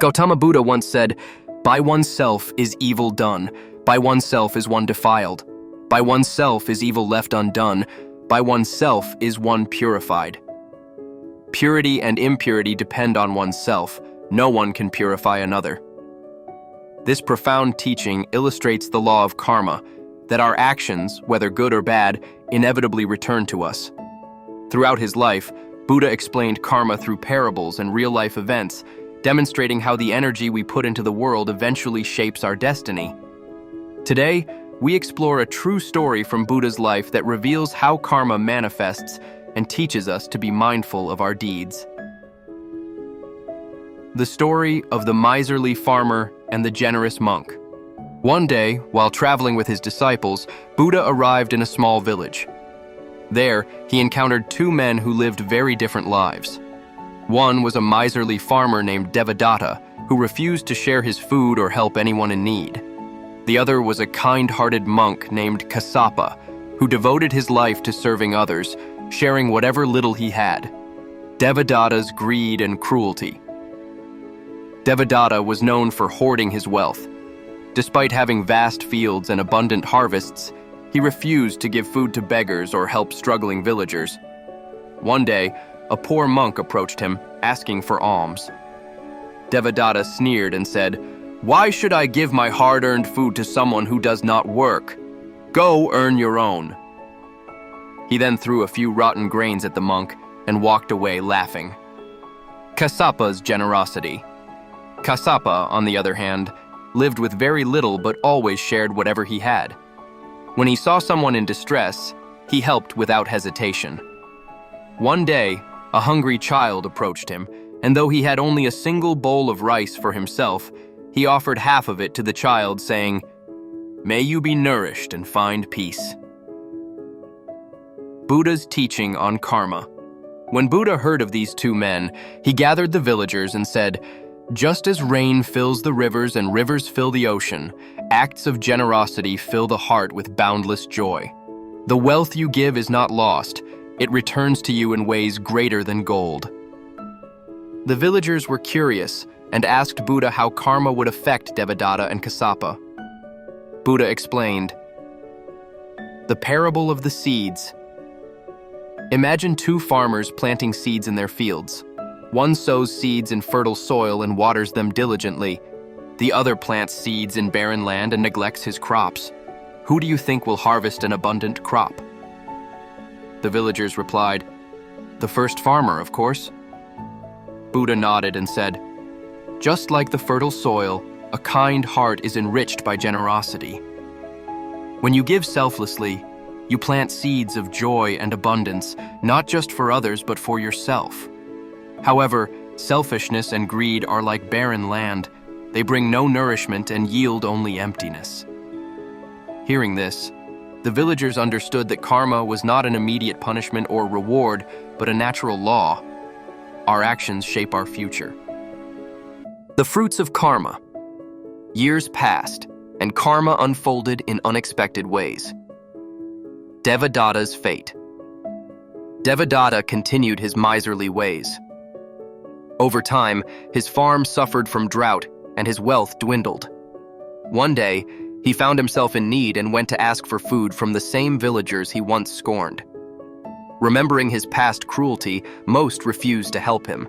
Gautama Buddha once said, "By oneself is evil done, by oneself is one defiled, by oneself is evil left undone, by oneself is one purified." Purity and impurity depend on oneself. No one can purify another. This profound teaching illustrates the law of karma, that our actions, whether good or bad, inevitably return to us. Throughout his life, Buddha explained karma through parables and real-life events, demonstrating how the energy we put into the world eventually shapes our destiny. Today, we explore a true story from Buddha's life that reveals how karma manifests and teaches us to be mindful of our deeds. The story of the miserly farmer and the generous monk. One day, while traveling with his disciples, Buddha arrived in a small village. There, he encountered two men who lived very different lives. One was a miserly farmer named Devadatta, who refused to share his food or help anyone in need. The other was a kind-hearted monk named Kassapa, who devoted his life to serving others, sharing whatever little he had. Devadatta's greed and cruelty. Devadatta was known for hoarding his wealth. Despite having vast fields and abundant harvests, he refused to give food to beggars or help struggling villagers. One day, a poor monk approached him, asking for alms. Devadatta sneered and said, "Why should I give my hard-earned food to someone who does not work? Go earn your own." He then threw a few rotten grains at the monk and walked away laughing. Kassapa's generosity. Kassapa, on the other hand, lived with very little but always shared whatever he had. When he saw someone in distress, he helped without hesitation. One day, a hungry child approached him, and though he had only a single bowl of rice for himself, he offered half of it to the child, saying, "May you be nourished and find peace." Buddha's teaching on karma. When Buddha heard of these two men, he gathered the villagers and said, "Just as rain fills the rivers and rivers fill the ocean, acts of generosity fill the heart with boundless joy. The wealth you give is not lost, it returns to you in ways greater than gold." The villagers were curious and asked Buddha how karma would affect Devadatta and Kassapa. Buddha explained, "The parable of the seeds. Imagine two farmers planting seeds in their fields. One sows seeds in fertile soil and waters them diligently. The other plants seeds in barren land and neglects his crops. Who do you think will harvest an abundant crop?" The villagers replied, "The first farmer, of course." Buddha nodded and said, "Just like the fertile soil, a kind heart is enriched by generosity. When you give selflessly, you plant seeds of joy and abundance, not just for others but for yourself. However, selfishness and greed are like barren land. They bring no nourishment and yield only emptiness." Hearing this, the villagers understood that karma was not an immediate punishment or reward, but a natural law. Our actions shape our future. The fruits of karma. Years passed, and karma unfolded in unexpected ways. Devadatta's fate. Devadatta continued his miserly ways. Over time, his farm suffered from drought and his wealth dwindled. One day, he found himself in need and went to ask for food from the same villagers he once scorned. Remembering his past cruelty, most refused to help him.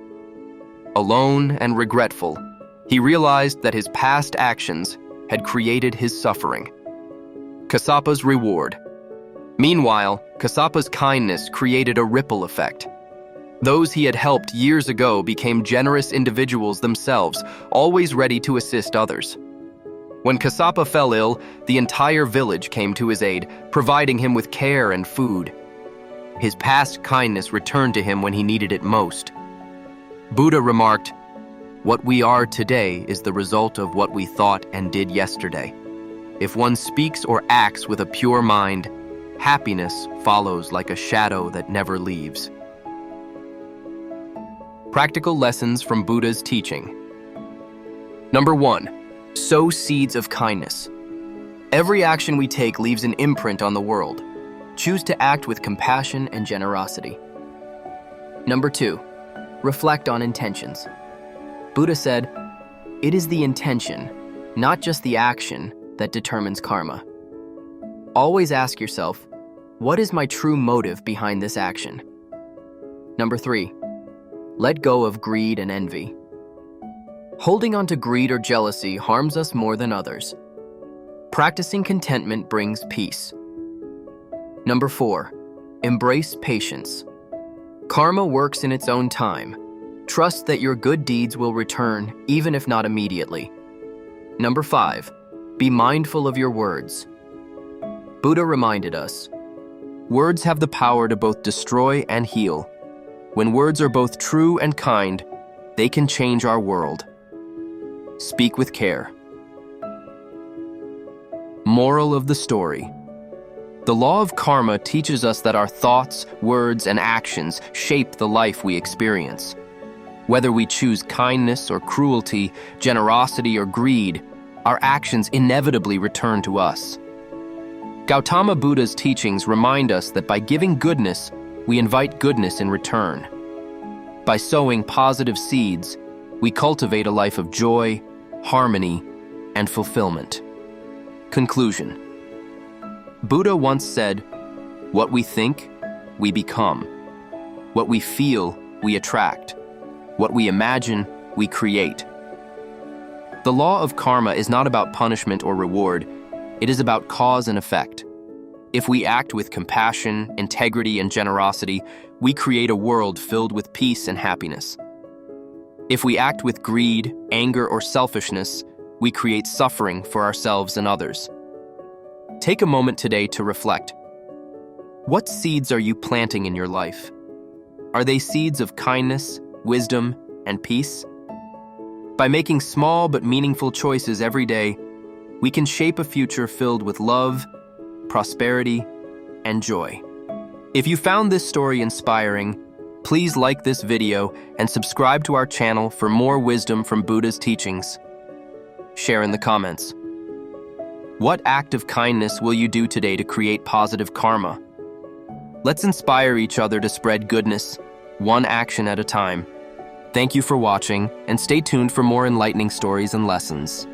Alone and regretful, he realized that his past actions had created his suffering. Kassapa's reward. Meanwhile, Kassapa's kindness created a ripple effect. Those he had helped years ago became generous individuals themselves, always ready to assist others. When Kassapa fell ill, the entire village came to his aid, providing him with care and food. His past kindness returned to him when he needed it most. Buddha remarked, "What we are today is the result of what we thought and did yesterday. If one speaks or acts with a pure mind, happiness follows like a shadow that never leaves." Practical lessons from Buddha's teaching. Number 1. Sow seeds of kindness. Every action we take leaves an imprint on the world. Choose to act with compassion and generosity. Number 2. Reflect on intentions. Buddha said, It is the intention, not just the action, that determines karma. Always ask yourself, what is my true motive behind this action? Number 3, let go of greed and envy. Holding on to greed or jealousy harms us more than others. Practicing contentment brings peace. Number 4, embrace patience. Karma works in its own time. Trust that your good deeds will return, even if not immediately. Number 5, be mindful of your words. Buddha reminded us, words have the power to both destroy and heal. When words are both true and kind, they can change our world. Speak with care. Moral of the story. The law of karma teaches us that our thoughts, words, and actions shape the life we experience. Whether we choose kindness or cruelty, generosity or greed, our actions inevitably return to us. Gautama Buddha's teachings remind us that by giving goodness, we invite goodness in return. By sowing positive seeds, we cultivate a life of joy, harmony, and fulfillment. Conclusion. Buddha once said, "What we think, we become. What we feel, we attract. What we imagine, we create." The law of karma is not about punishment or reward. It is about cause and effect. If we act with compassion, integrity, and generosity, we create a world filled with peace and happiness. If we act with greed, anger, or selfishness, we create suffering for ourselves and others. Take a moment today to reflect. What seeds are you planting in your life? Are they seeds of kindness, wisdom, and peace? By making small but meaningful choices every day, we can shape a future filled with love, prosperity, and joy. If you found this story inspiring, please like this video and subscribe to our channel for more wisdom from Buddha's teachings. Share in the comments. What act of kindness will you do today to create positive karma? Let's inspire each other to spread goodness, one action at a time. Thank you for watching, and stay tuned for more enlightening stories and lessons.